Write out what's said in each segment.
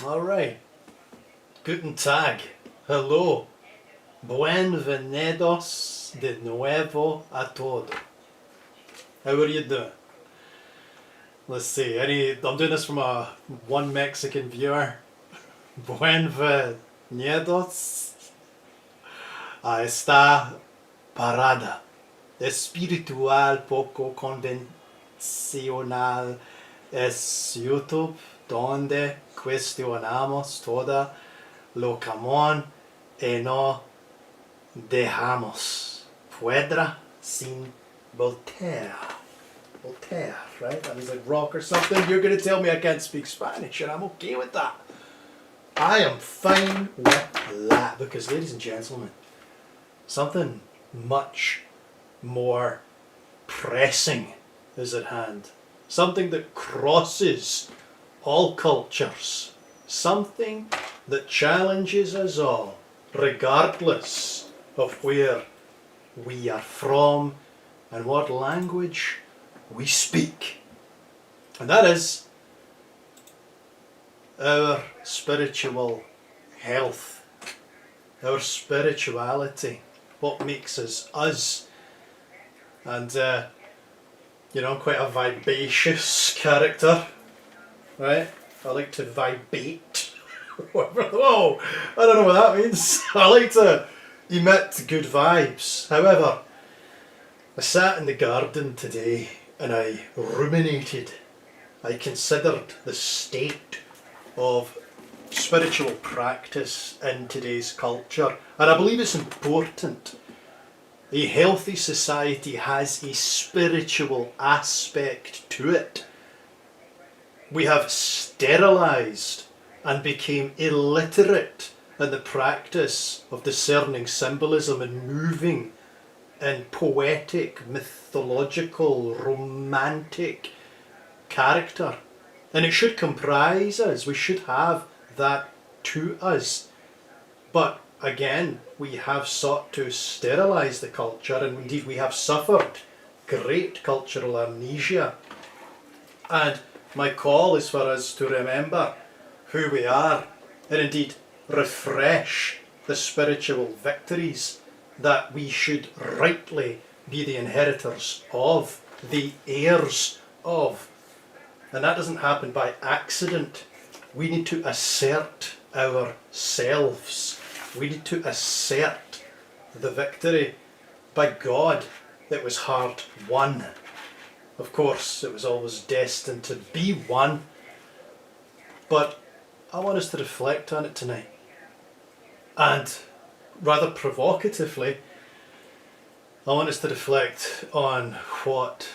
Alright. Guten Tag. Hello. Bienvenidos de nuevo a todo. How are you doing? Let's see. I'm doing this from one Mexican viewer. Bienvenidos a esta parada espiritual poco convencional es YouTube, donde cuestionamos todo lo común y no dejamos fuera sin Voltaire. Voltaire, right? That was like rock or something. You're going to tell me I can't speak Spanish, and I'm okay with that. I am fine with that because, ladies and gentlemen, something much more pressing is at hand. Something that crosses all cultures. Something that challenges us all, regardless of where we are from and what language we speak. And that is our spiritual health, our spirituality, what makes us us. And I'm quite a vivacious character, right? I like to vibate. Whoa, I don't know what that means. I like to emit good vibes. However, I sat in the garden today and I ruminated. I considered the state of spiritual practice in today's culture, and I believe it's important. A healthy society has a spiritual aspect to it. We have sterilised and became illiterate in the practice of discerning symbolism and moving in poetic, mythological, romantic character. And it should comprise us. We should have that to us. But again, we have sought to sterilise the culture, and indeed we have suffered great cultural amnesia. And my call is for us to remember who we are, and indeed refresh the spiritual victories that we should rightly be the inheritors of, the heirs of. And that doesn't happen by accident. We need to assert ourselves. We need to assert the victory. By God, it was hard won. Of course, it was always destined to be won. But I want us to reflect on it tonight. And rather provocatively, I want us to reflect on what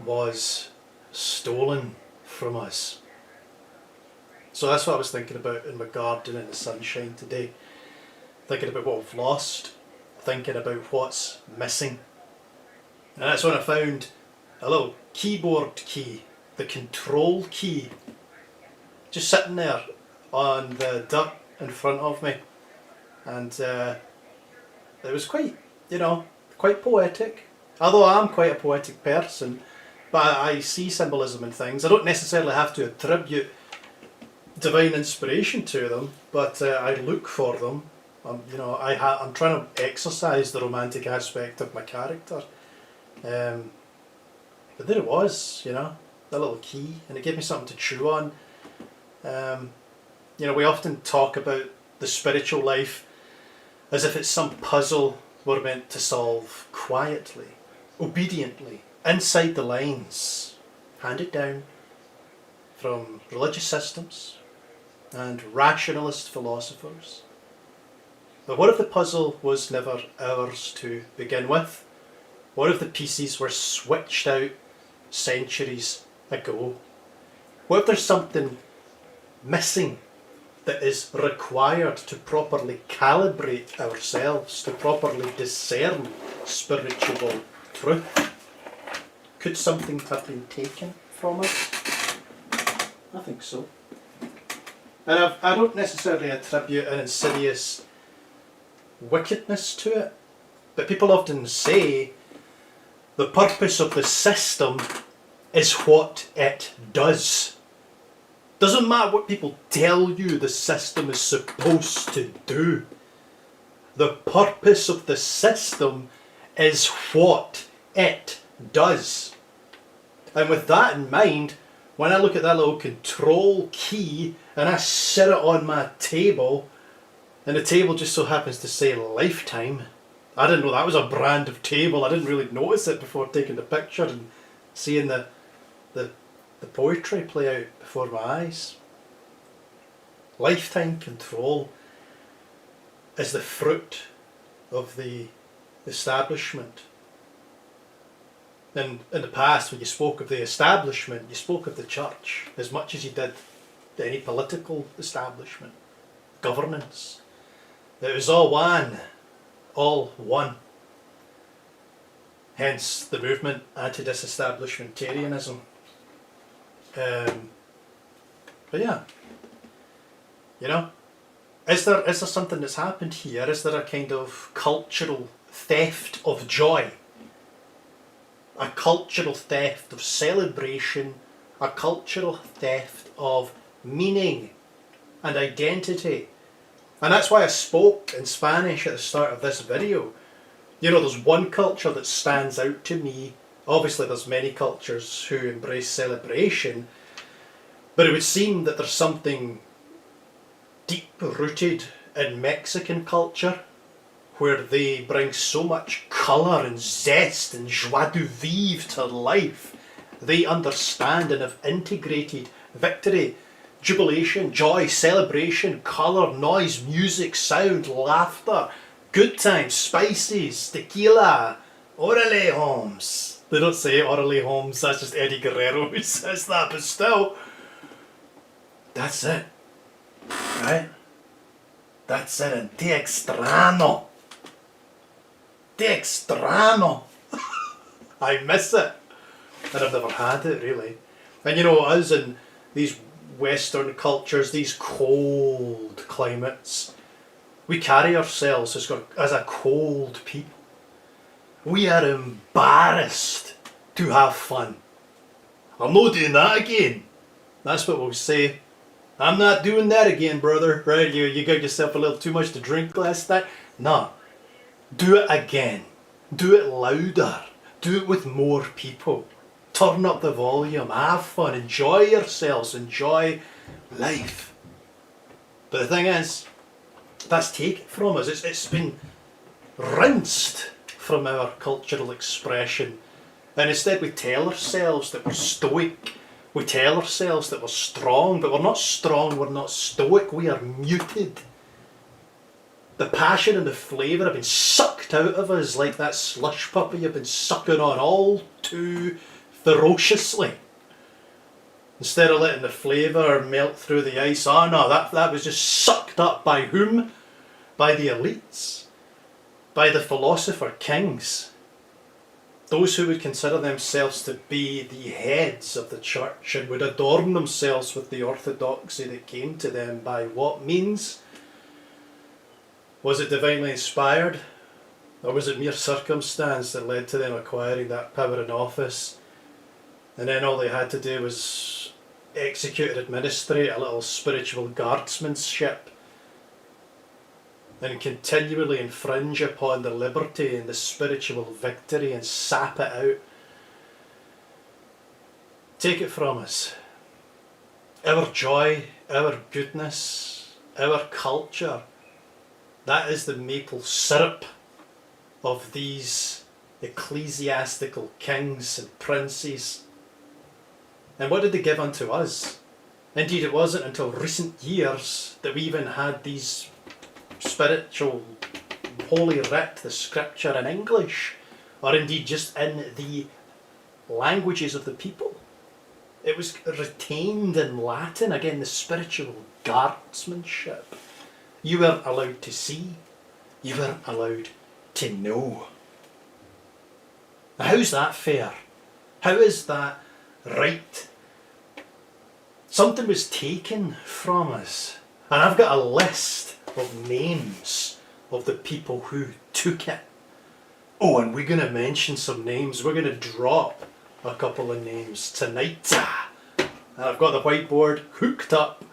was stolen from us. So that's what I was thinking about in my garden in the sunshine today. Thinking about what we've lost, thinking about what's missing. And that's when I found a little keyboard key, the control key, just sitting there on the dirt in front of me. And it was quite poetic. Although I'm quite a poetic person, but I see symbolism in things. I don't necessarily have to attribute divine inspiration to them, but I look for them. I'm trying to exercise the romantic aspect of my character. But there it was, the little key, and it gave me something to chew on. We often talk about the spiritual life as if it's some puzzle we're meant to solve quietly, obediently, inside the lines, handed down from religious systems and rationalist philosophers. But what if the puzzle was never ours to begin with? What if the pieces were switched out centuries ago? What if there's something missing that is required to properly calibrate ourselves, to properly discern spiritual truth? Could something have been taken from us? I think so. And I don't necessarily attribute an insidious wickedness to it, but people often say the purpose of the system is what it does. Doesn't matter what people tell you the system is supposed to do. The purpose of the system is what it does. And with that in mind, when I look at that little control key and I sit it on my table, and the table just so happens to say Lifetime. I didn't know that was a brand of table. I didn't really notice it before taking the picture and seeing the poetry play out before my eyes. Lifetime control is the fruit of the establishment. And in the past, when you spoke of the establishment, you spoke of the church as much as you did any political establishment, governance. It was all one, all one. Hence the movement anti-disestablishmentarianism. But yeah, you know, is there something that's happened here? Is there a kind of cultural theft of joy? A cultural theft of celebration, a cultural theft of meaning and identity. And that's why I spoke in Spanish at the start of this video. You know, there's one culture that stands out to me. Obviously there's many cultures who embrace celebration, but it would seem that there's something deep-rooted in Mexican culture where they bring so much colour and zest and joie de vivre to life. They understand and have integrated victory, jubilation, joy, celebration, colour, noise, music, sound, laughter, good times, spices, tequila, orale Holmes. They don't say orale Holmes, that's just Eddie Guerrero who says that, but still, that's it, right? That's it, and te extraño. Te extraño. I miss it, and I've never had it really. And you know, us in these Western cultures, these cold climates, we carry ourselves as a cold people. We are embarrassed to have fun. I'm not doing that again. That's what we'll say. I'm not doing that again, brother. Right? You got yourself a little too much to drink last night. No. Do it again. Do it louder. Do it with more people. Turn up the volume. Have fun. Enjoy yourselves. Enjoy life. But the thing is, that's taken from us. It's been rinsed from our cultural expression. And instead we tell ourselves that we're stoic. We tell ourselves that we're strong, but we're not strong, we're not stoic, we are muted. The passion and the flavour have been sucked out of us like that slush puppy you've been sucking on all too ferociously. Instead of letting the flavour melt through the ice, oh no, that was just sucked up by whom? By the elites, by the philosopher kings. Those who would consider themselves to be the heads of the church and would adorn themselves with the orthodoxy that came to them by what means? Was it divinely inspired? Or was it mere circumstance that led to them acquiring that power and office? And then all they had to do was execute and administrate a little spiritual guardsmanship and continually infringe upon the liberty and the spiritual victory and sap it out. Take it from us. Our joy, our goodness, our culture, that is the maple syrup of these ecclesiastical kings and princes. And what did they give unto us? Indeed, it wasn't until recent years that we even had these spiritual holy writ, the scripture in English, or indeed just in the languages of the people. It was retained in Latin, again the spiritual guardsmanship. You weren't allowed to see, you weren't allowed to know. Now, how's that fair? How is that right? Something was taken from us, and I've got a list of names of the people who took it. Oh, and we're going to mention some names. We're going to drop a couple of names tonight. And I've got the whiteboard hooked up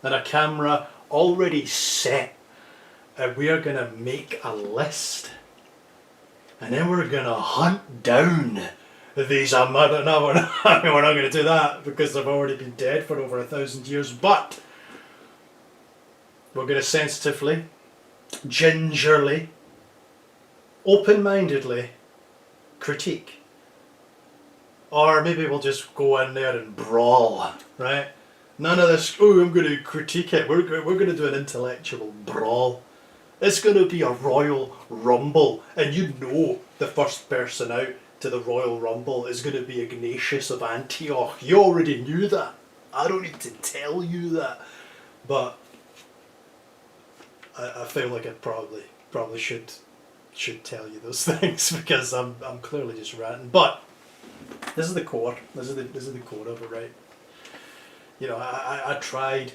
and a camera already set. And we are going to make a list. And then we're going to hunt down these no, we're not going to do that because they've already been dead for over 1,000 years. But we're going to sensitively, gingerly, open-mindedly critique. Or maybe we'll just go in there and brawl, right? None of this, oh, I'm going to critique it. We're going to do an intellectual brawl. It's going to be a royal rumble. And you know the first person out to the royal rumble is going to be Ignatius of Antioch. You already knew that. I don't need to tell you that. But I feel like I probably should tell you those things because I'm clearly just ranting. But this is the core. This is the core of it, right? You know, I tried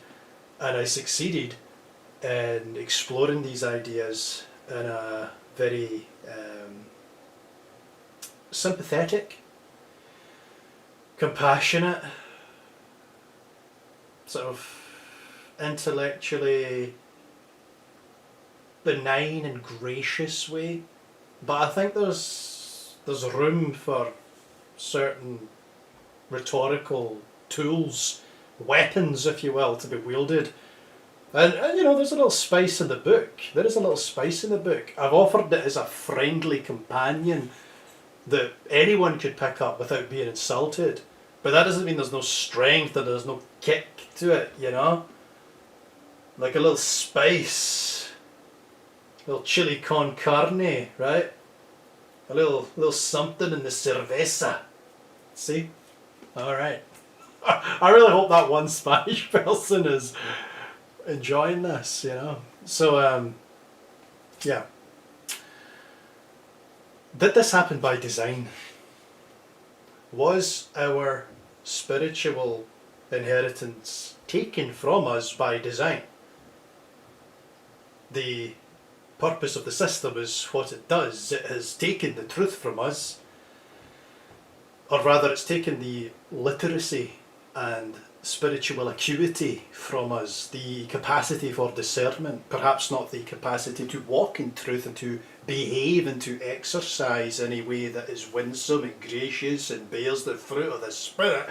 and I succeeded in exploring these ideas in a very sympathetic, compassionate, sort of intellectually benign and gracious way. But I think there's room for certain rhetorical tools, weapons, if you will, to be wielded. And you know, there's a little spice in the book. There is a little spice in the book. I've offered it as a friendly companion that anyone could pick up without being insulted. But that doesn't mean there's no strength or there's no kick to it, you know? Like a little spice. A little chili con carne, right? A little something in the cerveza. See? Alright. I really hope that one Spanish person is enjoying this, you know. So, yeah. Did this happen by design? Was our spiritual inheritance taken from us by design? The purpose of the system is what it does. It has taken the truth from us, or rather it's taken the literacy and spiritual acuity from us, the capacity for discernment, perhaps not the capacity to walk in truth and to behave and to exercise in a way that is winsome and gracious and bears the fruit of the Spirit,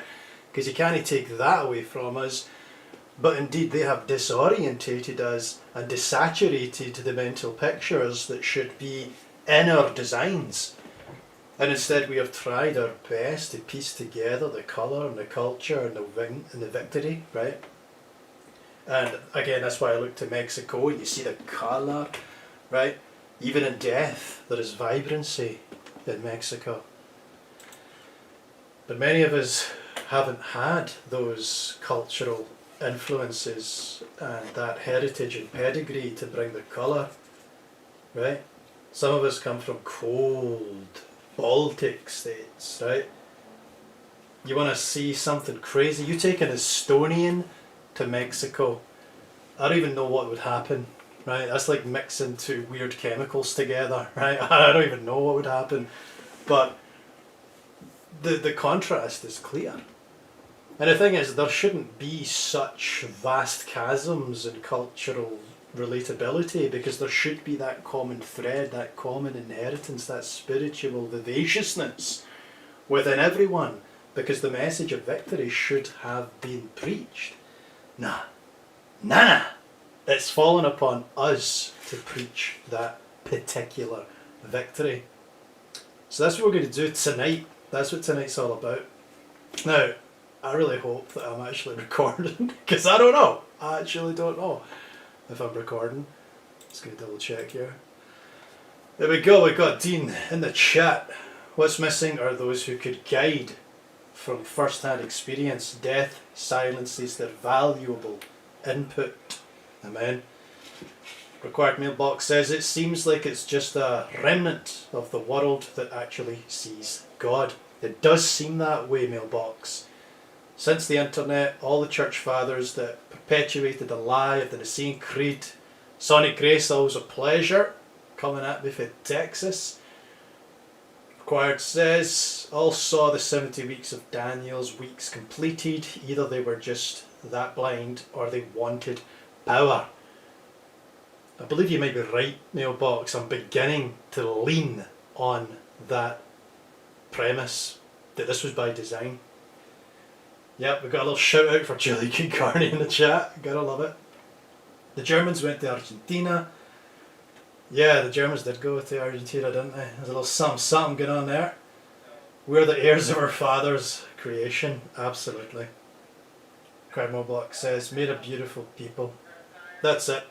because you can't take that away from us. But indeed they have disorientated us and desaturated the mental pictures that should be in our designs. And instead we have tried our best to piece together the colour and the culture and the victory, right? And again, that's why I look to Mexico and you see the colour, right? Even in death, there is vibrancy in Mexico. But many of us haven't had those cultural influences and that heritage and pedigree to bring the colour, right? Some of us come from cold Baltic states, right? You want to see something crazy, you take an Estonian to Mexico, I don't even know what would happen, right? That's like mixing two weird chemicals together, right? I don't even know what would happen, but the contrast is clear. And the thing is, there shouldn't be such vast chasms in cultural relatability, because there should be that common thread, that common inheritance, that spiritual vivaciousness within everyone, because the message of victory should have been preached. Nah. It's fallen upon us to preach that particular victory. So that's what we're going to do tonight. That's what tonight's all about. Now, I really hope that I'm actually recording, because I don't know. I actually don't know if I'm recording. Just going to double check here. There we go, we got Dean in the chat. What's missing are those who could guide from first-hand experience. Death silences their valuable input. Amen. Required mailbox says, it seems like it's just a remnant of the world that actually sees God. It does seem that way, mailbox. Since the internet, all the church fathers that perpetuated the lie of the Nicene Creed. Sonic Grace, always a pleasure. Coming at me from Texas. Required says, all saw the 70 weeks of Daniel's weeks completed. Either they were just that blind or they wanted power. I believe you might be right, Mailbox. I'm beginning to lean on that premise, that this was by design. Yep, we've got a little shout out for Julie Kincarney in the chat. Gotta love it. The Germans went to Argentina. Yeah, the Germans did go to Argentina, didn't they? There's a little something going on there. We're the heirs of our father's creation. Absolutely. Cardinal Block says, made a beautiful people. That's it.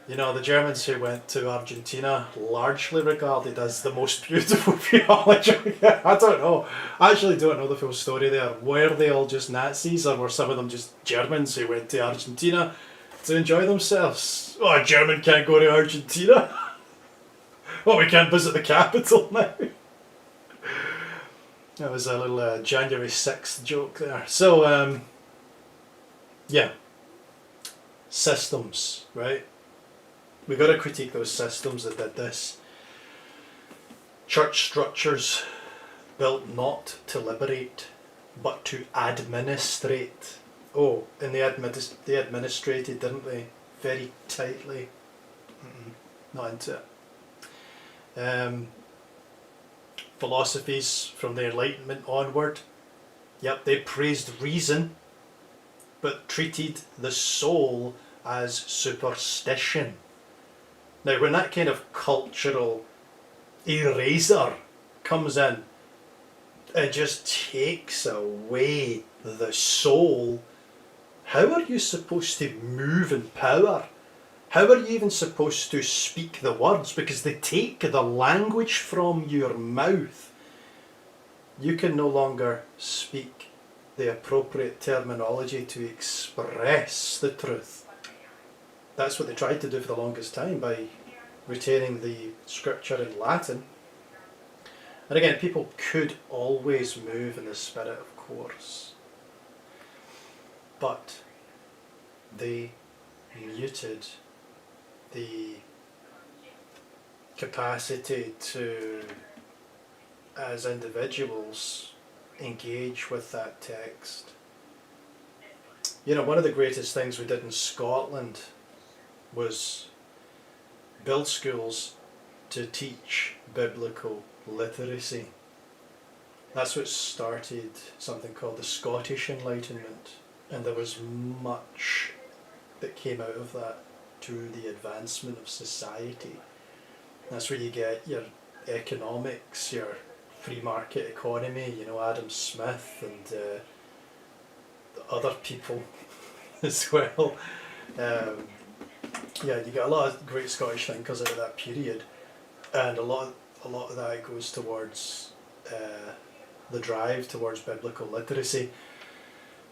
You know, the Germans who went to Argentina, largely regarded as the most beautiful theology. I don't know. I actually don't know the full story there. Were they all just Nazis, or were some of them just Germans who went to Argentina to enjoy themselves? Oh, a German can't go to Argentina. Oh, we can't visit the capital now. That was a little January 6th joke there. So, yeah. Systems, right? We got to critique those systems that did this. Church structures built not to liberate, but to administrate. Oh, and they administrated, didn't they? Very tightly. Not into it. Philosophies from the Enlightenment onward. Yep, they praised reason, but treated the soul as superstition. Now, when that kind of cultural eraser comes in, it just takes away the soul. How are you supposed to move in power? How are you even supposed to speak the words? Because they take the language from your mouth. You can no longer speak the appropriate terminology to express the truth. That's what they tried to do for the longest time by retaining the scripture in Latin. And again, people could always move in the spirit, of course. But they muted the capacity to, as individuals, engage with that text. You know, one of the greatest things we did in Scotland was build schools to teach biblical literacy. That's what started something called the Scottish Enlightenment, and there was much that came out of that to the advancement of society. That's where you get your economics, your free market economy, you know, Adam Smith and other people as well. Yeah, you get a lot of great Scottish thinkers out of that period, and a lot of that goes towards the drive towards biblical literacy.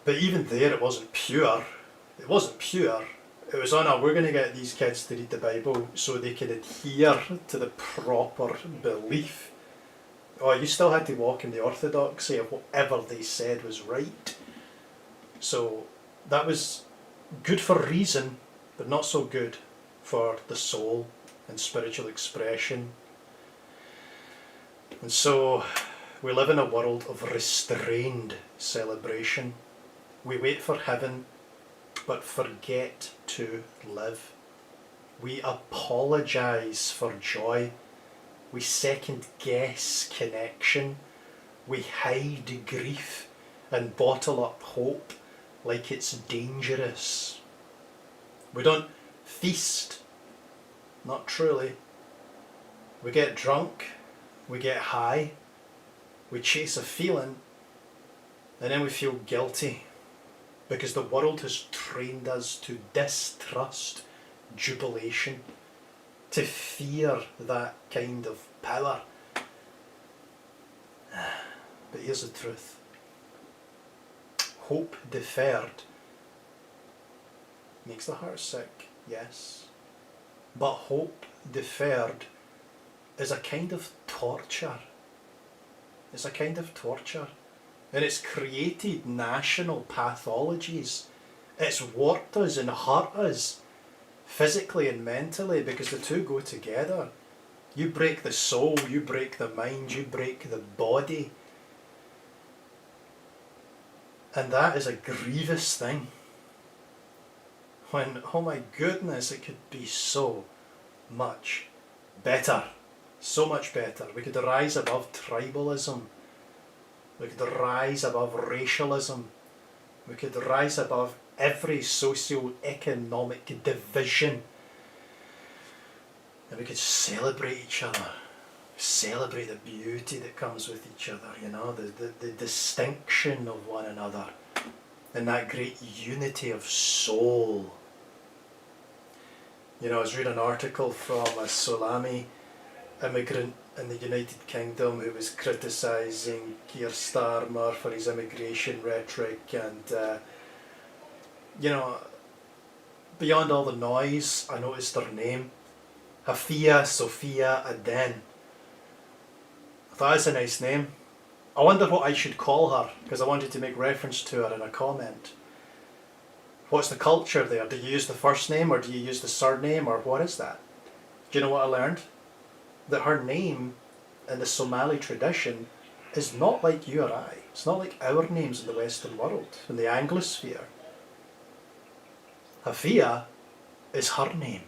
But even there, it wasn't pure. It wasn't pure. It was on we're going to get these kids to read the Bible so they can adhere to the proper belief. Oh, you still had to walk in the orthodoxy of whatever they said was right. So that was good for reason, but not so good for the soul and spiritual expression. And so we live in a world of restrained celebration. We wait for heaven, but forget to live. We apologise for joy. We second guess connection. We hide grief and bottle up hope like it's dangerous. We don't feast, not truly. We get drunk, we get high, we chase a feeling, and then we feel guilty because the world has trained us to distrust jubilation, to fear that kind of power. But here's the truth. Hope deferred makes the heart sick, yes. But hope deferred is a kind of torture. It's a kind of torture. And it's created national pathologies. It's warped us and hurt us, physically and mentally, because the two go together. You break the soul, you break the mind, you break the body. And that is a grievous thing. When, oh my goodness, it could be so much better. So much better. We could rise above tribalism. We could rise above racialism. We could rise above every socio-economic division. And we could celebrate each other. Celebrate the beauty that comes with each other, you know, the distinction of one another. And that great unity of soul. You know, I was reading an article from a Solami immigrant in the United Kingdom who was criticising Keir Starmer for his immigration rhetoric, and you know, beyond all the noise, I noticed her name, Hafia Sophia Aden. I thought that's a nice name. I wonder what I should call her, because I wanted to make reference to her in a comment. What's the culture there? Do you use the first name or do you use the surname, or what is that? Do you know what I learned? That her name in the Somali tradition is not like you or I. It's not like our names in the Western world, in the Anglosphere. Hafia is her name.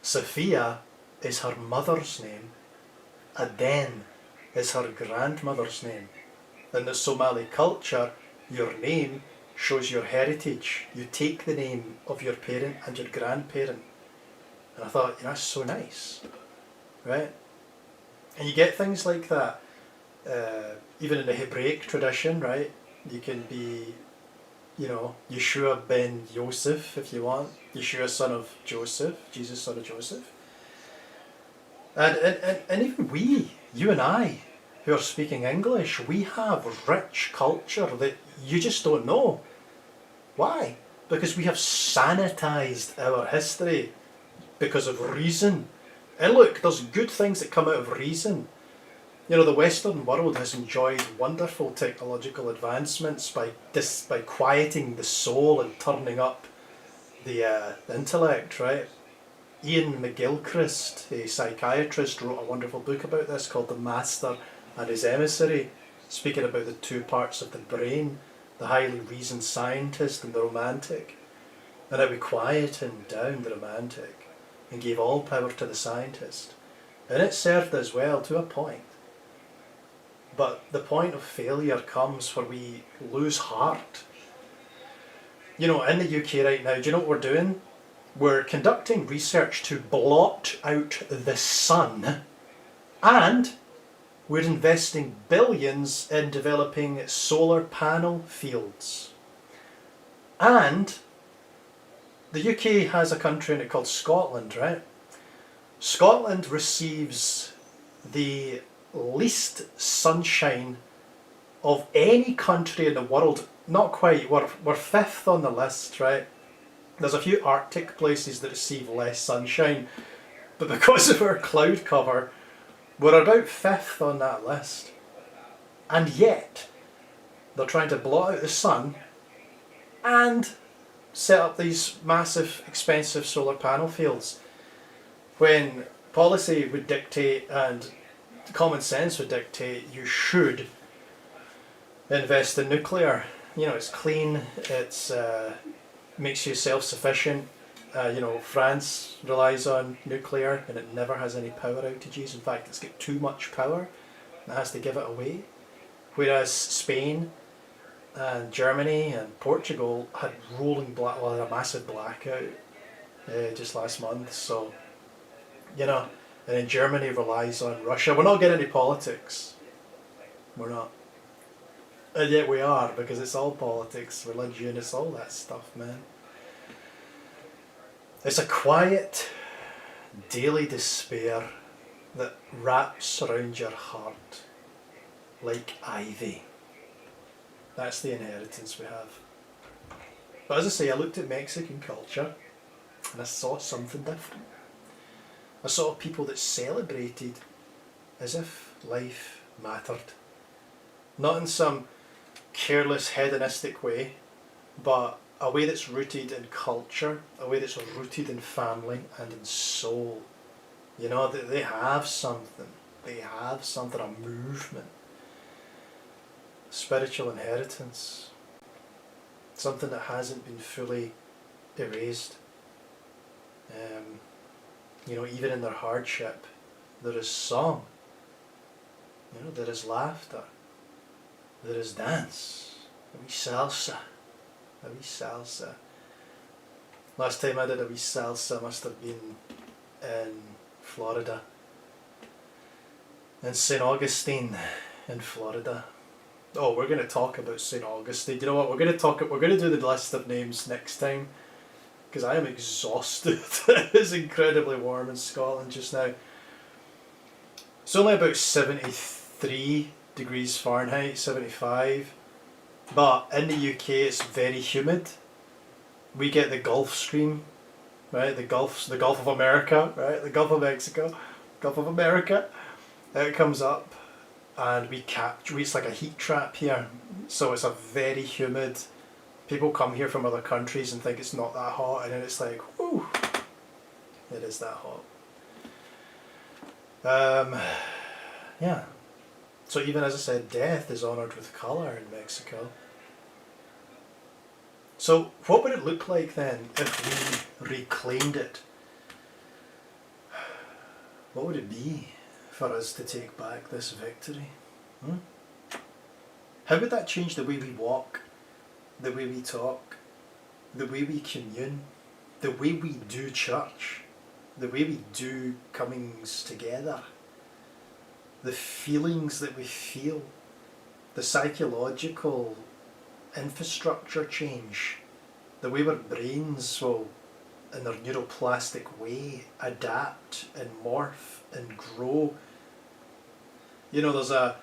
Sophia is her mother's name. Aden is her grandmother's name. In the Somali culture, your name shows your heritage. You take the name of your parent and your grandparent. And I thought, you know, that's so nice, right? And you get things like that, even in the Hebraic tradition, right? You can be, you know, Yeshua ben Yosef if you want, Yeshua son of Joseph, Jesus son of Joseph. And even we, you and I, who are speaking English, we have rich culture that you just don't know. Why? Because we have sanitized our history because of reason. And look, there's good things that come out of reason. You know, the Western world has enjoyed wonderful technological advancements by quieting the soul and turning up the intellect, right? Ian McGilchrist, a psychiatrist, wrote a wonderful book about this called The Master and His Emissary, speaking about the two parts of the brain, the highly reasoned scientist and the romantic, and how we quietened down the romantic and gave all power to the scientist. And it served us well to a point. But the point of failure comes where we lose heart. You know, in the UK right now, do you know what we're doing? We're conducting research to blot out the sun, and we're investing billions in developing solar panel fields. And the UK has a country in it called Scotland, right? Scotland receives the least sunshine of any country in the world. Not quite, we're fifth on the list, right? There's a few Arctic places that receive less sunshine, but because of our cloud cover, we're about fifth on that list. And yet, they're trying to blot out the sun and set up these massive, expensive solar panel fields, when policy would dictate and common sense would dictate you should invest in nuclear. You know, it's clean, it's makes you self-sufficient. You know, France relies on nuclear and it never has any power outages. In fact, it's got too much power and it has to give it away. Whereas Spain and Germany and Portugal had a massive blackout just last month. So, you know, and then Germany relies on Russia. We're not getting any politics. We're not. And yet we are, because it's all politics, religion, it's all that stuff, man. It's a quiet, daily despair that wraps around your heart like ivy. That's the inheritance we have. But as I say, I looked at Mexican culture and I saw something different. I saw people that celebrated as if life mattered. Not in some careless, hedonistic way, but a way that's rooted in culture, a way that's rooted in family and in soul. You know, they have something. They have something, a movement. Spiritual inheritance. Something that hasn't been fully erased. You know, even in their hardship, there is song. You know, there is laughter. There is dance. A wee salsa. A wee salsa. Last time I did a wee salsa must have been in Florida. In St. Augustine in Florida. Oh, we're going to talk about St. Augustine. You know what? We're going to do the list of names next time. Because I am exhausted. It's incredibly warm in Scotland just now. It's only about 73 degrees Fahrenheit, 75. But in the UK it's very humid. We get the Gulf Stream, right? The Gulf of America, right? The Gulf of Mexico, Gulf of America. It comes up and it's like a heat trap here. So it's a very humid. People come here from other countries and think it's not that hot, and then it's like, whoo, it is that hot. Yeah. So even as I said, death is honoured with colour in Mexico. So what would it look like then if we reclaimed it? What would it be for us to take back this victory? How would that change the way we walk? The way we talk, the way we commune, the way we do church, the way we do comings together, the feelings that we feel, the psychological infrastructure change, the way our brains will, in their neuroplastic way, adapt and morph and grow. You know, there's a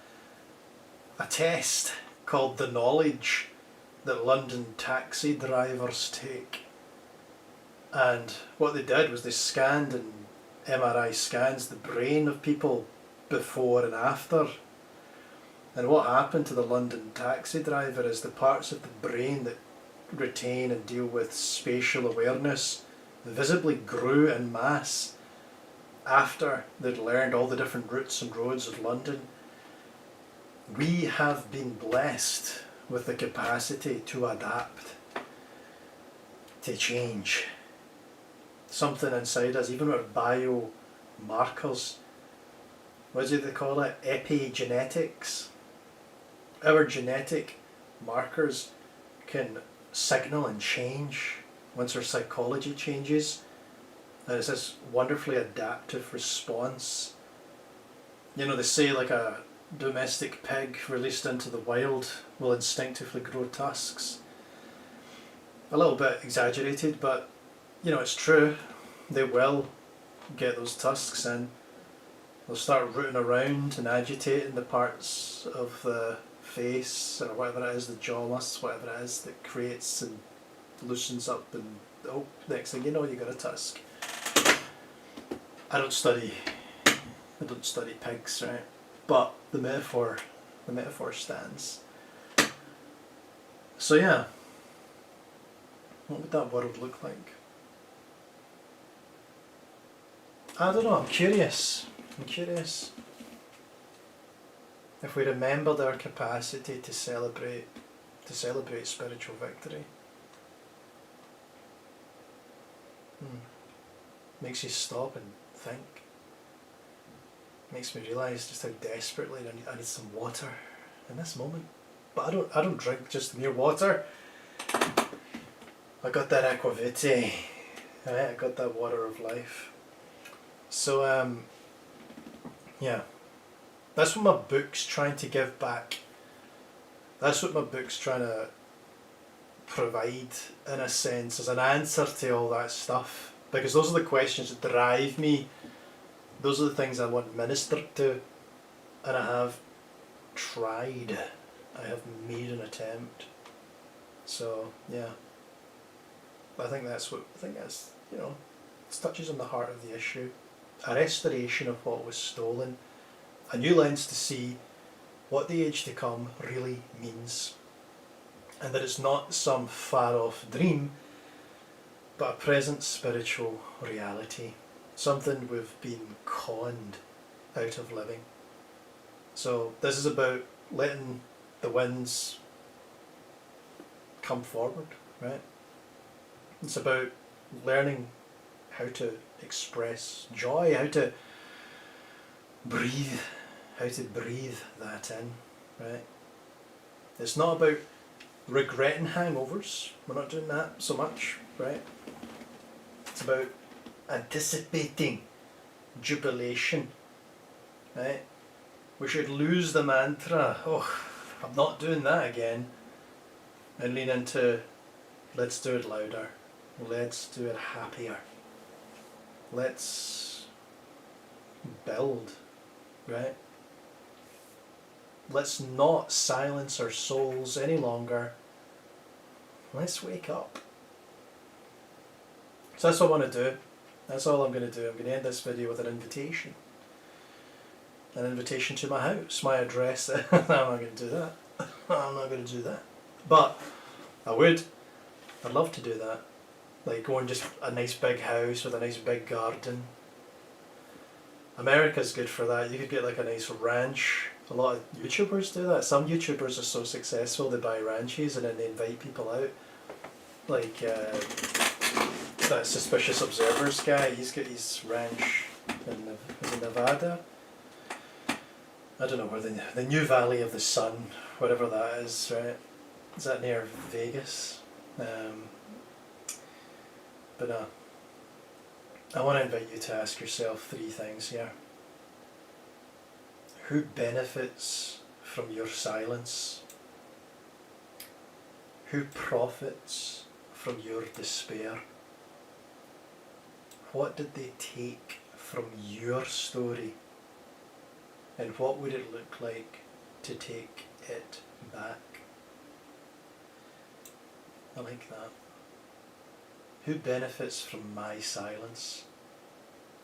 test called the knowledge that London taxi drivers take, and what they did was they scanned in MRI scans the brain of people before and after, and what happened to the London taxi driver is the parts of the brain that retain and deal with spatial awareness visibly grew in mass after they'd learned all the different routes and roads of London. We have been blessed with the capacity to adapt, to change. Something inside us, even our biomarkers, what do they call it? Epigenetics. Our genetic markers can signal and change once our psychology changes. And it's this wonderfully adaptive response. You know, they say like a domestic pig released into the wild will instinctively grow tusks. A little bit exaggerated, but you know, it's true. They will get those tusks in. They'll start rooting around and agitating the parts of the face or whatever it is, the jaw muscles, whatever it is that creates and loosens up, and oh, next thing you know, you got a tusk. I don't study pigs, right? But the metaphor stands. So yeah, what would that world look like? I don't know, I'm curious. If we remembered our capacity to celebrate spiritual victory. Makes you stop and think. Makes me realise just how desperately I need some water in this moment. But I don't drink just mere water. I got that aquavitae. Right, I got that water of life. So yeah. That's what my book's trying to give back. That's what my book's trying to provide, in a sense, as an answer to all that stuff. Because those are the questions that drive me. Those are the things I want ministered to. And I have tried. I have made an attempt. So, yeah. I think that's, you know, it touches on the heart of the issue. A restoration of what was stolen. A new lens to see what the age to come really means. And that it's not some far off dream, but a present spiritual reality. something we've been conned out of living. So this is about letting the winds come forward, right? It's about learning how to express joy, how to breathe that in, right? It's not about regretting hangovers. We're not doing that so much, right? It's about anticipating jubilation, right? We should lose the mantra, oh, I'm not doing that again, and lean into, let's do it louder, let's do it happier, let's build, right? Let's not silence our souls any longer. Let's wake up. So that's what I want to do. That's all I'm going to do. I'm going to end this video with an invitation. An invitation to my house, my address. I'm not going to do that. I'm not going to do that. But I would. I'd love to do that. Like go in just a nice big house with a nice big garden. America's good for that. You could get like a nice ranch. A lot of YouTubers do that. Some YouTubers are so successful they buy ranches and then they invite people out. Like that Suspicious Observers guy, he's got his ranch in Nevada. I don't know where the New Valley of the Sun, whatever that is, right? Is that near Vegas? But no. I want to invite you to ask yourself 3 things here. Who benefits from your silence? Who profits from your despair? What did they take from your story? And what would it look like to take it back? I like that. Who benefits from my silence?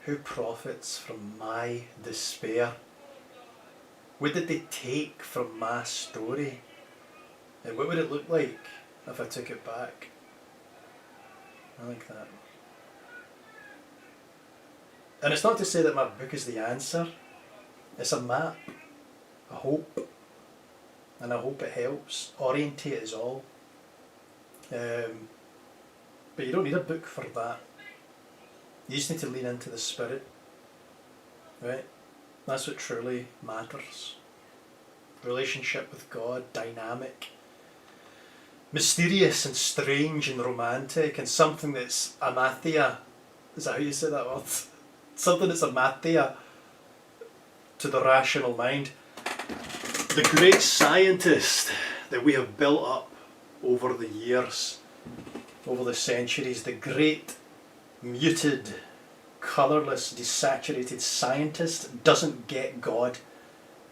Who profits from my despair? What did they take from my story? And what would it look like if I took it back? I like that. And it's not to say that my book is the answer. It's a map, a hope, and I hope it helps orientate us all. But you don't need a book for that. You just need to lean into the spirit, right? That's what truly matters. Relationship with God, dynamic, mysterious and strange and romantic, and something that's amathia. Is that how you say that word? Something that's amathia to the rational mind. The great scientist that we have built up over the years, over the centuries, the great muted, colourless, desaturated scientist doesn't get God,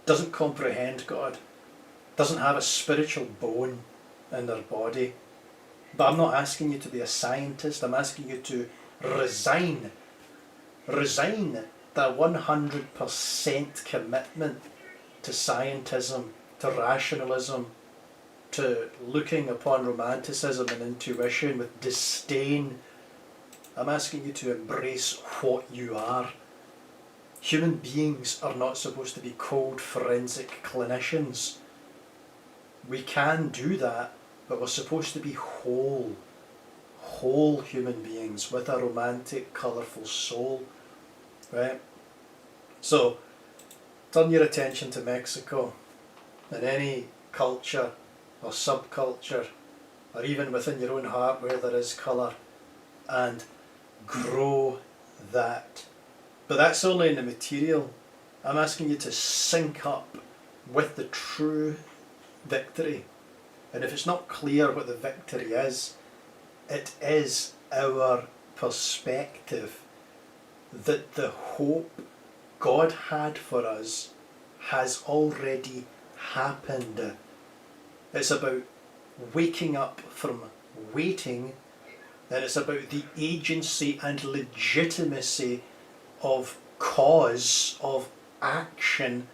doesn't comprehend God, doesn't have a spiritual bone in their body. But I'm not asking you to be a scientist, I'm asking you to resign that 100% commitment to scientism, to rationalism, to looking upon romanticism and intuition with disdain. I'm asking you to embrace what you are. Human beings are not supposed to be cold forensic clinicians. We can do that, but we're supposed to be whole human beings with a romantic, colourful soul, right? So, turn your attention to Mexico and any culture or subculture, or even within your own heart where there is colour, and grow that. But that's only in the material. I'm asking you to sync up with the true victory. And if it's not clear what the victory is, it is our perspective that the hope God had for us has already happened. It's about waking up from waiting, and it's about the agency and legitimacy of cause, of action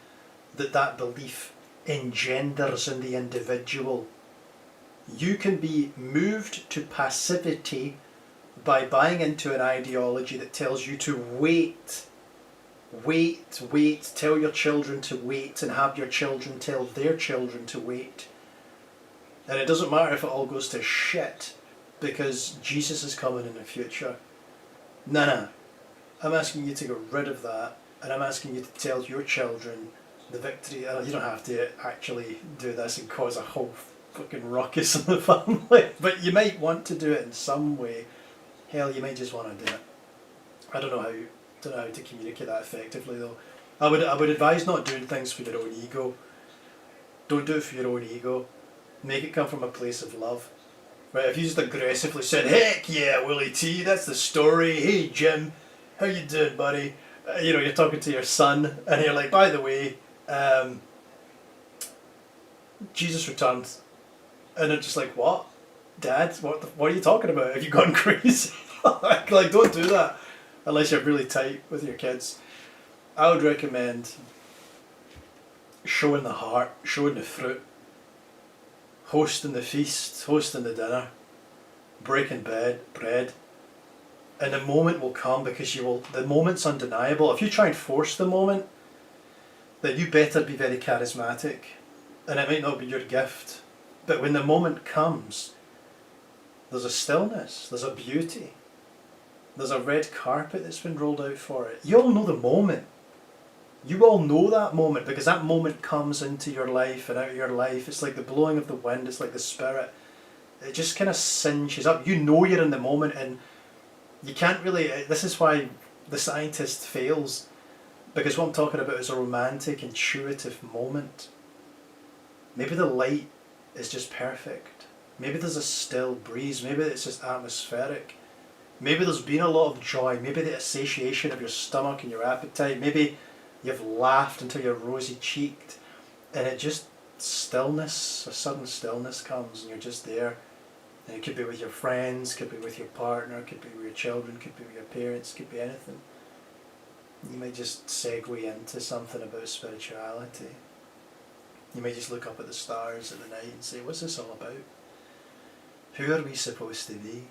that belief engenders in the individual. You can be moved to passivity by buying into an ideology that tells you to wait, wait, tell your children to wait, and have your children tell their children to wait. And it doesn't matter if it all goes to shit because Jesus is coming in the future. No, no. I'm asking you to get rid of that, and I'm asking you to tell your children the victory. You don't have to actually do this and cause a whole fucking ruckus in the family, but you might want to do it in some way. Hell, you might just want to do it. I don't know how to communicate that effectively though. I would advise not doing things for your own ego. Don't do it for your own ego. Make it come from a place of love. Right, if you just aggressively said, heck yeah, Willie T, that's the story. Hey Jim, how you doing, buddy? You're talking to your son, and you're like, by the way, Jesus returned. And they're just like, what? Dad, what are you talking about? Have you gone crazy? like, don't do that unless you're really tight with your kids. I would recommend showing the heart, showing the fruit, hosting the feast, hosting the dinner, breaking bread, and the moment will come because the moment's undeniable. If you try and force the moment, then you better be very charismatic, and it might not be your gift, but when the moment comes, there's a stillness, there's a beauty, there's a red carpet that's been rolled out for it. You all know the moment. You all know that moment because that moment comes into your life and out of your life. It's like the blowing of the wind, it's like the spirit. It just kind of cinches up. You know you're in the moment, and you can't really. This is why the scientist fails, because what I'm talking about is a romantic, intuitive moment. Maybe the light is just perfect. Maybe there's a still breeze. Maybe it's just atmospheric. Maybe there's been a lot of joy. Maybe the satiation of your stomach and your appetite. Maybe you've laughed until you're rosy cheeked, and it just stillness, a sudden stillness comes, and you're just there. And it could be with your friends, could be with your partner, could be with your children, could be with your parents, could be anything. You might just segue into something about spirituality. You might just look up at the stars at the night and say, what's this all about? Who are we supposed to be?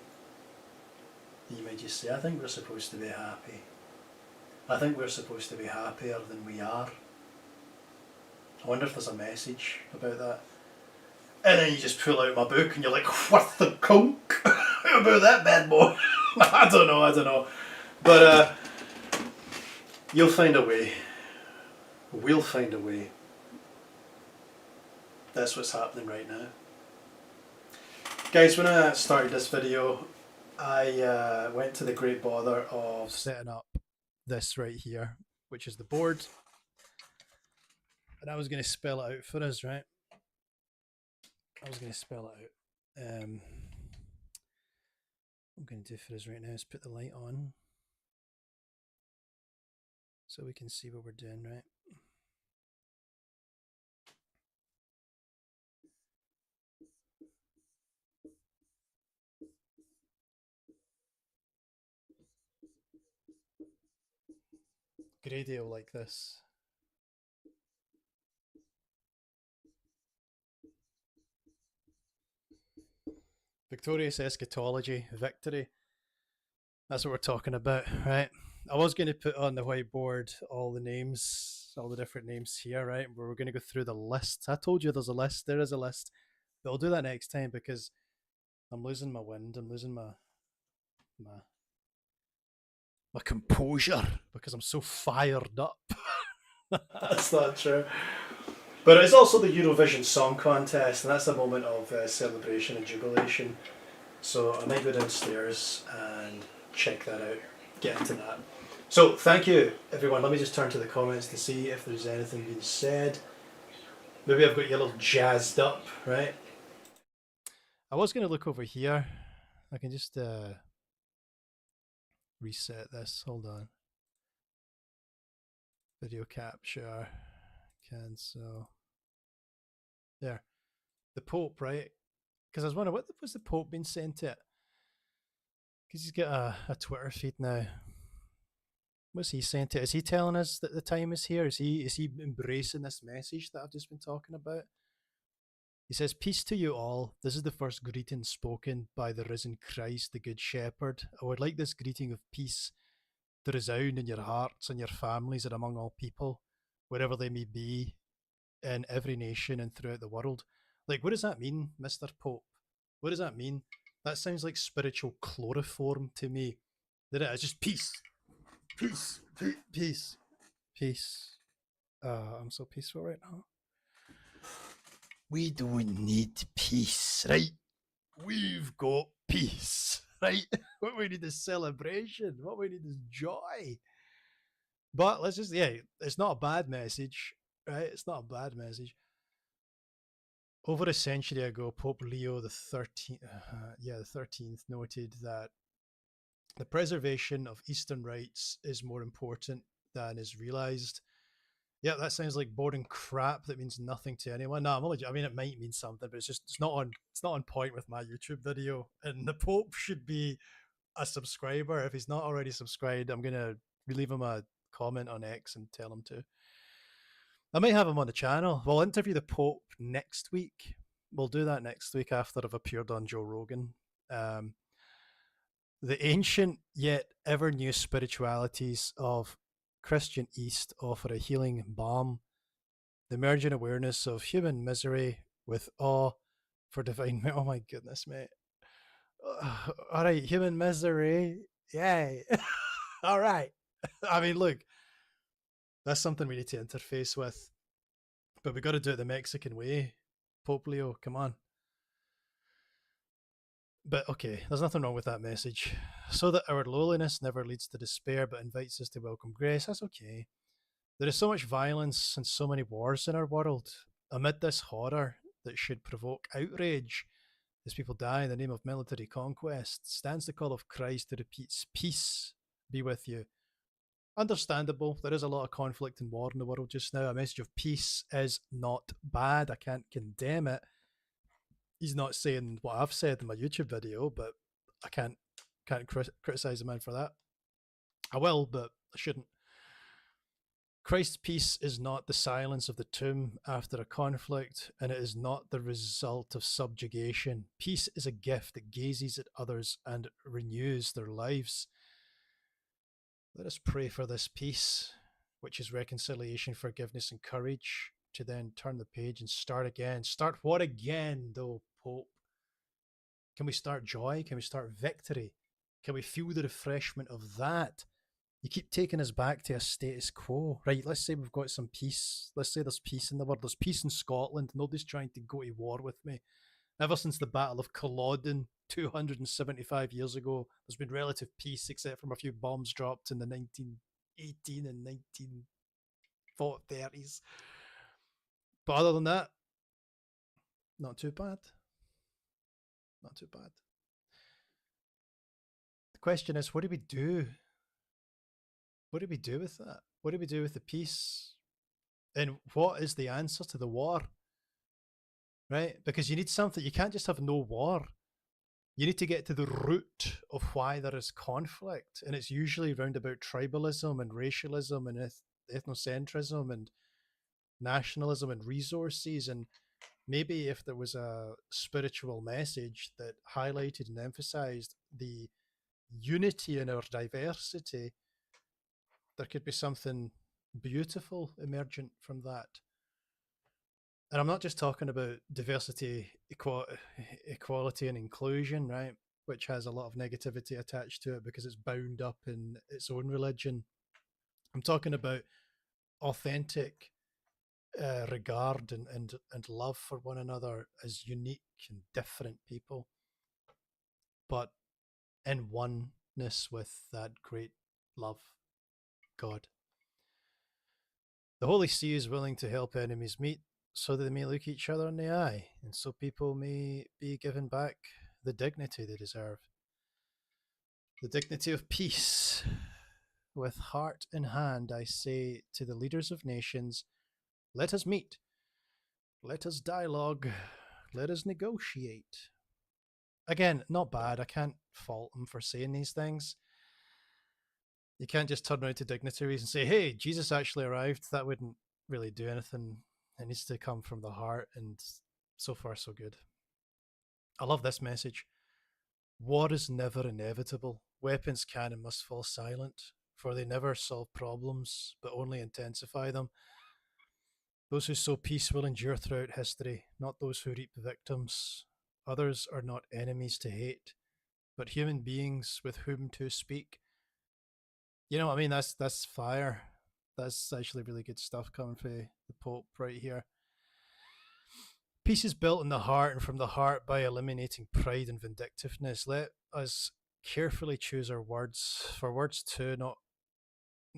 You might just say, I think we're supposed to be happy. I think we're supposed to be happier than we are. I wonder if there's a message about that. And then you just pull out my book and you're like, what the conk about that bad boy? I don't know. But you'll find a way. We'll find a way. That's what's happening right now. Guys, when I started this video, I went to the great bother of setting up this right here, which is the board. And I was going to spell it out for us, right? What I'm going to do for us right now is put the light on so we can see what we're doing, right? Gradio like this. Victorious eschatology, victory. That's what we're talking about, right? I was going to put on the whiteboard all the names, all the different names here, right? Where we're going to go through the list. I told you there's a list. There is a list. But I'll do that next time because I'm losing my wind. I'm losing my my composure because I'm so fired up. That's not true. But it's also the Eurovision Song Contest, and that's a moment of celebration and jubilation. So I might go downstairs and check that out, get into that. So thank you, everyone. Let me just turn to the comments to see if there's anything being said. Maybe I've got you a little jazzed up, right? I was going to look over here. I can just reset this. Hold on. Video capture. Cancel. There. The Pope, right? Because I was wondering, what was the Pope being sent it? Because he's got a Twitter feed now. What's he saying to? Is he telling us that the time is here? Is he embracing this message that I've just been talking about? He says, "Peace to you all. This is the first greeting spoken by the risen Christ, the Good Shepherd. I would like this greeting of peace to resound in your hearts and your families and among all people, wherever they may be, in every nation and throughout the world." Like, what does that mean, Mr. Pope? What does that mean? That sounds like spiritual chloroform to me. That it is just peace, peace, peace, peace. I'm so peaceful right now. We don't need peace, right? We've got peace, right? What we need is celebration. What we need is joy. But let's just, yeah, it's not a bad message, right? It's not a bad message. Over a century ago, Pope Leo the 13th, the 13th, noted that the preservation of Eastern rights is more important than is realized. Yeah, that sounds like boring crap that means nothing to anyone. No, I'm only, I mean, it might mean something, but it's not on point with my YouTube video. And the Pope should be a subscriber. If he's not already subscribed, I'm gonna leave him a comment on X and tell him to. I might have him on the channel. We'll interview the Pope next week. We'll do that next week after I've appeared on Joe Rogan. The ancient yet ever new spiritualities of Christian East offer a healing balm, the emerging awareness of human misery with awe for divine. Oh my goodness, mate. All right, human misery. Yay. All right. I mean, look, that's something we need to interface with, but we got to do it the Mexican way. Pope Leo, come on. But okay, there's nothing wrong with that message. So that our lowliness never leads to despair but invites us to welcome grace, that's okay. There is so much violence and so many wars in our world. Amid this horror that should provoke outrage as people die in the name of military conquest, stands the call of Christ that repeats, "Peace be with you." Understandable, there is a lot of conflict and war in the world just now. A message of peace is not bad. I can't condemn it. He's not saying what I've said in my YouTube video, but I can't criticize the man for that. I will, but I shouldn't. Christ's peace is not the silence of the tomb after a conflict, and it is not the result of subjugation. Peace is a gift that gazes at others and renews their lives. Let us pray for this peace, which is reconciliation, forgiveness, and courage, to then turn the page and start again. Start what again, though, Pope? Can we start joy? Can we start victory? Can we feel the refreshment of that? You keep taking us back to a status quo. Right, let's say we've got some peace. Let's say there's peace in the world. There's peace in Scotland. Nobody's trying to go to war with me. Ever since the Battle of Culloden 275 years ago, there's been relative peace except from a few bombs dropped in the 1918 and 1930s. But other than that, not too bad. Not too bad. The question is, what do we do? What do we do with that? What do we do with the peace? And what is the answer to the war? Right? Because you need something. You can't just have no war. You need to get to the root of why there is conflict. And it's usually around about tribalism and racialism and ethnocentrism and nationalism and resources. And maybe if there was a spiritual message that highlighted and emphasized the unity in our diversity, there could be something beautiful emergent from that. And I'm not just talking about diversity, equality, and inclusion, right? Which has a lot of negativity attached to it because it's bound up in its own religion. I'm talking about authentic regard and love for one another as unique and different people, but in oneness with that great love, God. The Holy See is willing to help enemies meet so that they may look each other in the eye, and so people may be given back the dignity they deserve. The dignity of peace. With heart in hand, I say to the leaders of nations, let us meet, let us dialogue, let us negotiate. Again, not bad. I can't fault him for saying these things. You can't just turn around to dignitaries and say, hey, Jesus actually arrived. That wouldn't really do anything. It needs to come from the heart, and So far, so good. I love this message. War is never inevitable. Weapons can and must fall silent, for they never solve problems, but only intensify them. Those who sow peace will endure throughout history, not those who reap victims. Others are not enemies to hate, but human beings with whom to speak. You know, I mean, that's fire. That's actually really good stuff coming from the Pope right here. Peace is built in the heart and from the heart by eliminating pride and vindictiveness. Let us carefully choose our words, for words too, not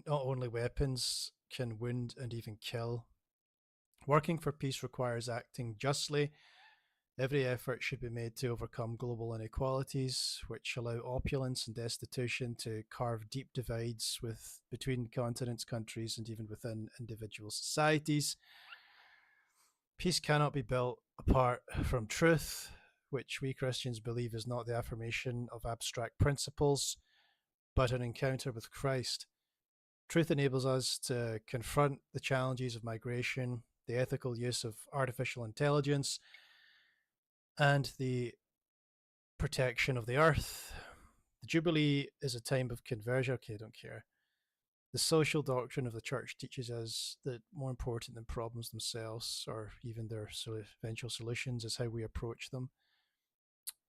only weapons, can wound and even kill. Working for peace requires acting justly. Every effort should be made to overcome global inequalities, which allow opulence and destitution to carve deep divides between continents, countries, and even within individual societies. Peace cannot be built apart from truth, which we Christians believe is not the affirmation of abstract principles, but an encounter with Christ. Truth enables us to confront the challenges of migration, the ethical use of artificial intelligence, and the protection of the earth. The Jubilee is a time of conversion. Okay, I don't care. The social doctrine of the church teaches us that more important than problems themselves or even their eventual solutions is how we approach them.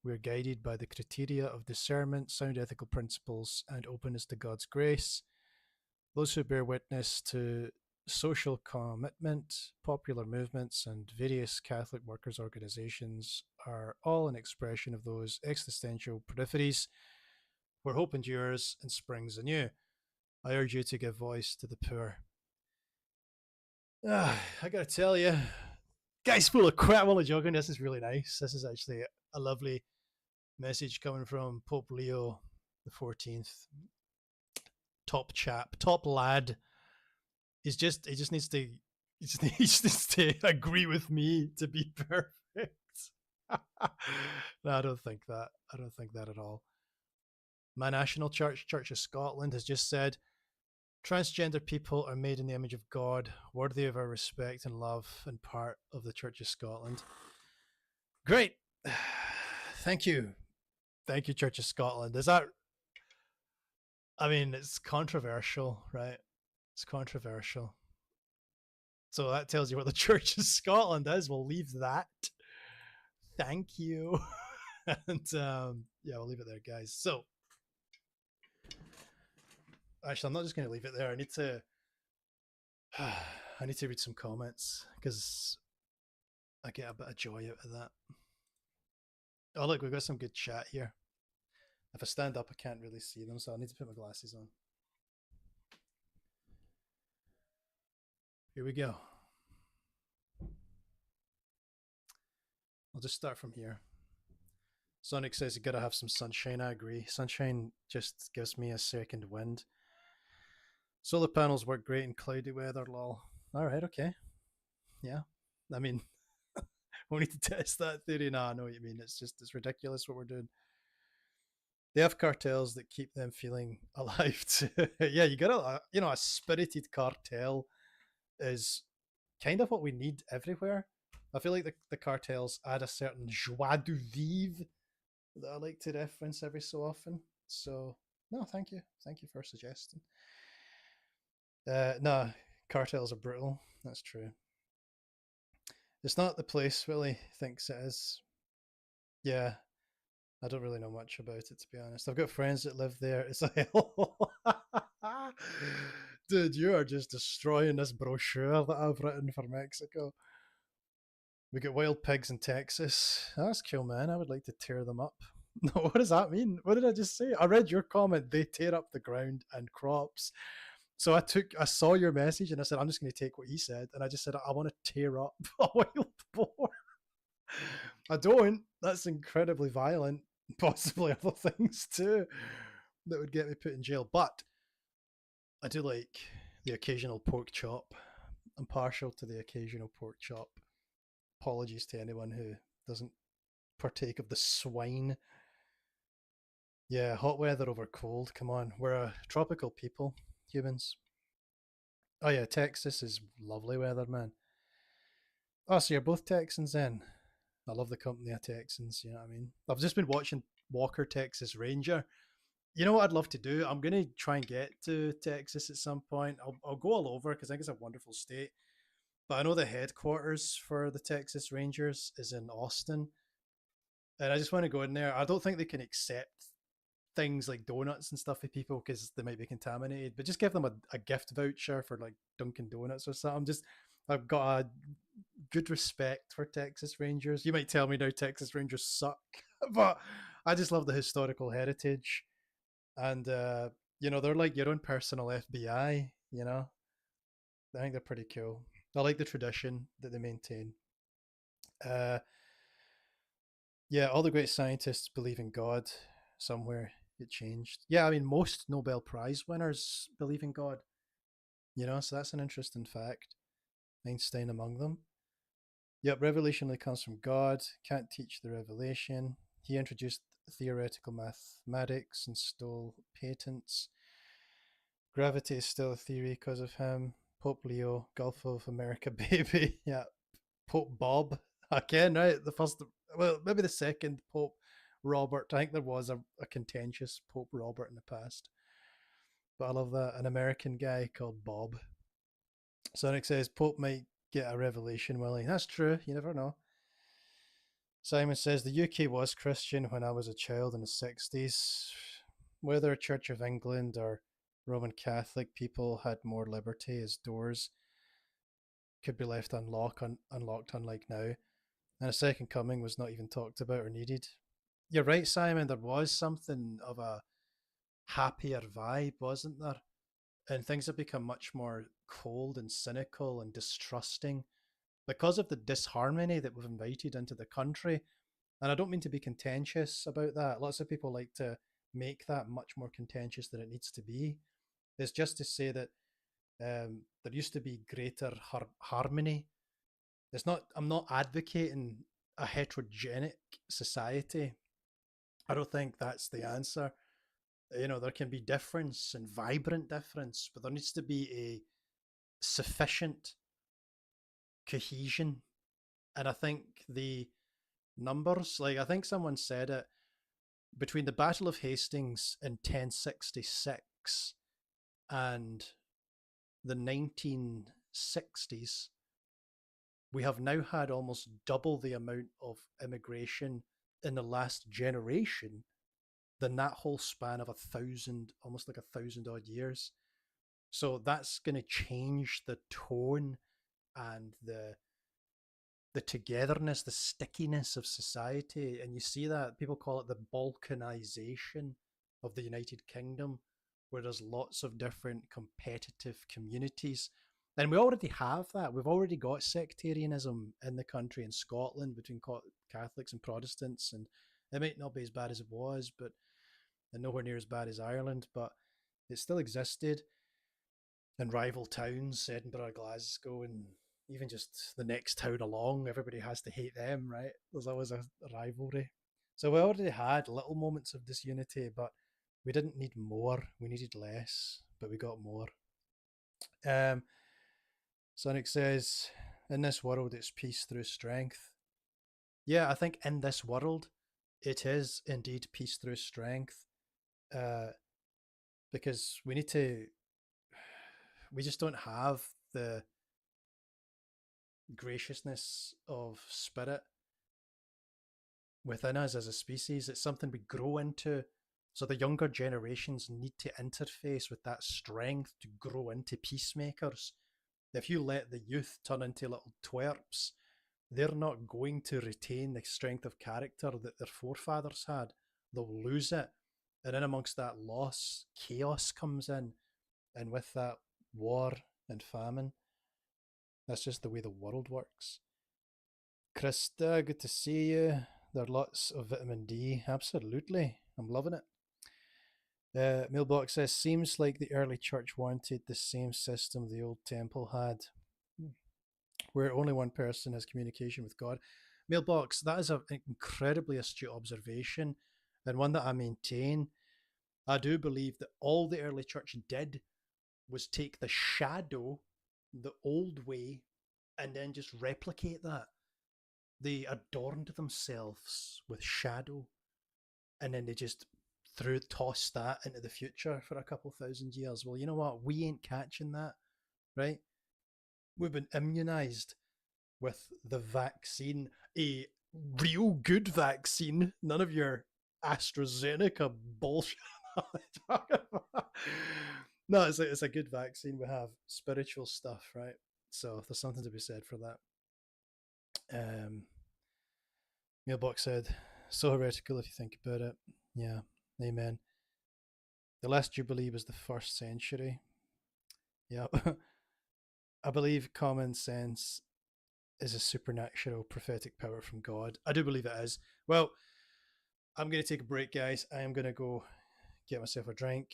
We are guided by the criteria of discernment, sound ethical principles, and openness to God's grace. Those who bear witness to social commitment, popular movements, and various Catholic workers' organizations are all an expression of those existential peripheries where hope endures and springs anew. I urge you to give voice to the poor. I gotta tell you, guys, full of crap. I'm only joking. This is really nice. This is actually a lovely message coming from Pope Leo the 14th. Top chap, top lad. He just needs to he just needs to agree with me to be perfect. No, I don't think that. I don't think that at all. My national church, Church of Scotland, has just said transgender people are made in the image of God, worthy of our respect and love, and part of the Church of Scotland. Great. Thank you. Thank you, Church of Scotland. Is that, I mean, it's controversial, right? It's controversial. So that tells you what the Church of Scotland is. We'll leave that. Thank you. And yeah, we'll leave it there, guys. So, actually, I'm not just going to leave it there. I need to read some comments because I get a bit of joy out of that. Oh, look, we've got some good chat here. If I stand up, I can't really see them, so I need to put my glasses on. Here we go. I'll just start from here. Sonic says you gotta have some sunshine. I agree. Sunshine just gives me a second wind. Solar panels work great in cloudy weather, lol. Alright, okay. Yeah. I mean, we need to test that theory. No, I know what you mean. It's ridiculous what we're doing. They have cartels that keep them feeling alive too. Yeah, you gotta, a spirited cartel is kind of what we need everywhere. I feel like the cartels add a certain joie de vivre that I like to reference every so often. So, no, thank you. Thank you for suggesting. No, cartels are brutal. That's true. It's not the place Willie thinks it is. Yeah, I don't really know much about it, to be honest. I've got friends that live there. It's a hell. Dude, you are just destroying this brochure that I've written for Mexico. We get wild pigs in Texas. That's cool, man. I would like to tear them up. No, what does that mean? What did I just say? I read your comment. They tear up the ground and crops. So I saw your message and I said, I'm just going to take what he said. And I just said, I want to tear up a wild boar. I don't. That's incredibly violent. Possibly other things too that would get me put in jail. But I do like the occasional pork chop. I'm partial to the occasional pork chop. Apologies to anyone who doesn't partake of the swine. Yeah, hot weather over cold. Come on, we're a tropical people, humans. Oh yeah, Texas is lovely weather, man. Oh, so you're both Texans then? I love the company of Texans. You know what I mean? I've just been watching Walker Texas Ranger. You know what I'd love to do? I'm going to try and get to Texas at some point. I'll go all over because I think it's a wonderful state. But I know the headquarters for the Texas Rangers is in Austin. And I just want to go in there. I don't think they can accept things like donuts and stuff for people because they might be contaminated, but just give them a gift voucher for like Dunkin' Donuts or something. I've got a good respect for Texas Rangers. You might tell me now Texas Rangers suck, but I just love the historical heritage. And, they're like your own personal FBI, I think they're pretty cool. I like the tradition that they maintain. Uh, yeah, all the great scientists believe in God. Somewhere it changed. Yeah, I mean, most Nobel Prize winners believe in God, so that's an interesting fact. Einstein among them. Yep, revelation only comes from God. Can't teach the revelation. He introduced theoretical mathematics and stole patents. Gravity is still a theory because of him. Pope Leo, Gulf of America baby. Yeah, Pope Bob again, right? The first, well, maybe the second Pope Robert. I think there was a contentious Pope Robert in the past, but I love that. An American guy called Bob. Sonic says Pope might get a revelation, Willie. That's true. You never know. Simon says the UK was Christian when I was a child in the 60s. Whether Church of England or Roman Catholic, people had more liberty as doors could be left unlocked, unlike now. And a second coming was not even talked about or needed. You're right, Simon. There was something of a happier vibe, wasn't there? And things have become much more cold and cynical and distrusting because of the disharmony that we've invited into the country. And I don't mean to be contentious about that. Lots of people like to make that much more contentious than it needs to be. It's just to say that there used to be greater harmony. It's not. I'm not advocating a heterogenic society. I don't think that's the answer. There can be difference and vibrant difference, but there needs to be a sufficient cohesion. And I think the numbers, like I think someone said it, between the Battle of Hastings in 1066 and the 1960s, we have now had almost double the amount of immigration in the last generation than that whole span of almost like 1,000 odd years. So that's going to change the tone and the togetherness, the stickiness of society. And you see that people call it the balkanization of the United Kingdom, where there's lots of different competitive communities. And we already have that. We've already got sectarianism in the country in Scotland between Catholics and Protestants. And it might not be as bad as it was, but and nowhere near as bad as Ireland, but it still existed. And rival towns, Edinburgh, Glasgow, and even just the next town along, everybody has to hate them, right? There's always a rivalry. So we already had little moments of disunity, but we didn't need more. We needed less, but we got more. Um, Sonic says, in this world, it's peace through strength. Yeah, I think in this world, it is indeed peace through strength. Uh, because we just don't have the graciousness of spirit within us as a species. It's something we grow into. So the younger generations need to interface with that strength to grow into peacemakers. If you let the youth turn into little twerps, they're not going to retain the strength of character that their forefathers had. They'll lose it. And in amongst that loss, chaos comes in. And with that, war and famine. That's just the way the world works. Krista, good to see you. There are lots of vitamin D. Absolutely. I'm loving it. Mailbox says, seems like the early church wanted the same system the old temple had, where only one person has communication with God. Mailbox, that is an incredibly astute observation and one that I maintain. I do believe that all the early church did was take the shadow, the old way, and then just replicate that. They adorned themselves with shadow, and then they just tossed that into the future for a couple thousand years. Well, you know what? We ain't catching that, right? We've been immunized with the vaccine, a real good vaccine, none of your AstraZeneca bullshit. No, it's a good vaccine. We have spiritual stuff, right? So there's something to be said for that. Mailbox said, so heretical if you think about it. Yeah, amen. The last Jubilee was the first century. Yeah. I believe common sense is a supernatural prophetic power from God. I do believe it is. Well, I'm going to take a break, guys. I am going to go get myself a drink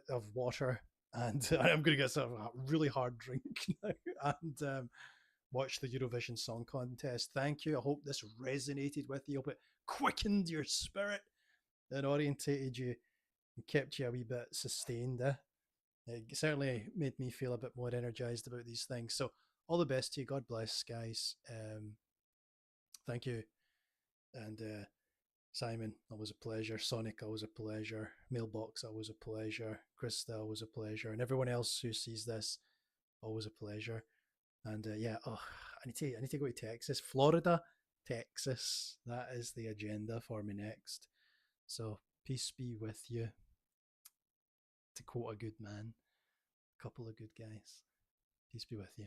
of water, and I'm going to get some a really hard drink and watch the Eurovision Song Contest. Thank you. I hope this resonated with you. I hope it quickened your spirit and orientated you and kept you a wee bit sustained. It certainly made me feel a bit more energized about these things. So, all the best to you. God bless, guys. Thank you. And Simon, always a pleasure. Sonic, always a pleasure. Mailbox, always a pleasure. Krista, always a pleasure. And everyone else who sees this, always a pleasure. And yeah, I need to go to Texas, Florida, Texas. That is the agenda for me next. So peace be with you. To quote a good man, a couple of good guys. Peace be with you.